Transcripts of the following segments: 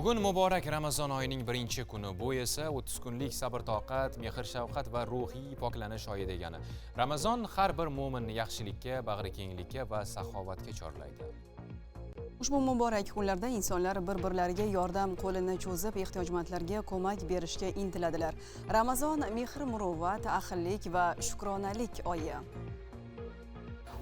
Bugun muborak Ramazon oyining birinchi kuni. Bu esa 30 kunlik sabr-toqat, mehr-shafqat va ruhiy poklanish oyi degani. Ramazon har bir mo'minni yaxshilikka, bag'rikenglikka va saxovatga chorlaydi. Ushbu muborak kunlarda insonlar bir-birlariga yordam qo'lini cho'zib, ehtiyojmandlarga ko'mak berishga intiladilar. Ramazon mehr-muruvvat, ahillik va shukronalik oyi.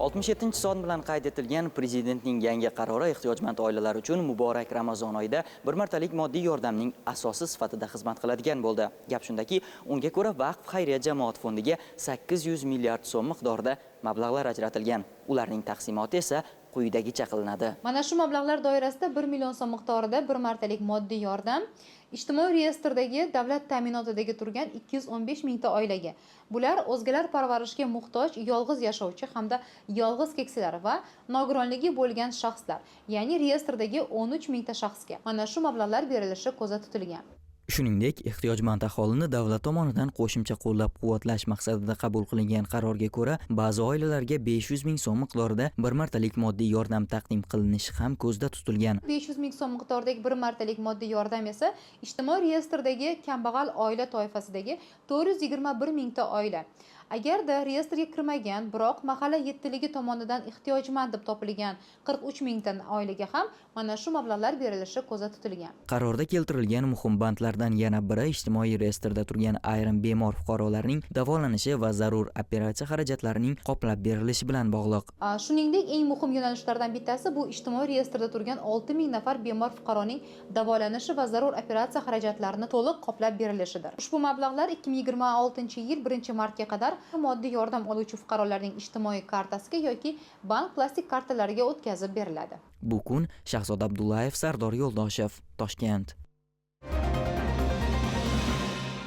67-son bilan qayd etilgan prezidentning yangi qarori ehtiyojmand oilalar uchun muborak Ramazon oyida bir martalik moddiy yordamning asosi sifatida xizmat qiladigan bo'ldi. Gap shundaki, unga ko'ra Vaqf xayriya jamoat fondiga 800 milliard so'm miqdorida mablag'lar ajratilgan. Ularning taqsimoti esa quyidagicha qilinadi. Mana shu mablag'lar doirasida 1 million so'm miqdorida bir martalik moddiy yordam ijtimoiy reyestrdagi davlat ta'minotidagi turgan 215 mingta oilaga, bular o'zgalar parvarishiga muhtoj, yolg'iz yashovchi hamda yolg'iz keksalar va nogironligi bo'lgan shaxslar, ya'ni reyestrdagi 13 mingta shaxsga mana shu mablag'lar berilishi ko'zda tutilgan. Shuningdek, ehtiyojmand aholini davlat tomonidan qo'shimcha qo'llab-quvvatlash maqsadida qabul qilingan qarorga ko'ra, ba'zi oilalarga 500 ming so'm miqdorida bir martalik moddiy yordam taqdim qilinishi ham ko'zda tutilgan. 500 ming so'm miqdoridagi bir martalik moddiy yordam esa ijtimoiy reyestrdagi kambag'al oila toifasidagi 421 mingta oila. Agarda reyestrga kirmagan, biroq mahalla yettiligi tomonidan ehtiyojmand deb topilgan 43 mingta oilaga ham mana shu mablag'lar berilishi ko'zda tutilgan. Qarorda keltirilgan muhim bandlardan yana biri ijtimoiy reyestrda turgan ayrim bemor fuqarolarning davolanishi va zarur operatsiya xarajatlarining qoplab berilishi bilan bog'liq. Shuningdek, eng muhim yo'nalishlardan bittasi bu ijtimoiy reyestrda turgan 6 ming nafar bemor fuqaroning davolanishi va zarur operatsiya xarajatlarini to'liq qoplab berilishidir. Ushbu mablag'lar 2026-yil 1-martga qadar moddiy yordam oluvchi fuqarolarning ijtimoiy kartasiga yoki bank plastik kartalariga o'tkazib beriladi. Bu kun Shahzoda Abdullayev, Sardor Yo'ldoshev, Toshkent.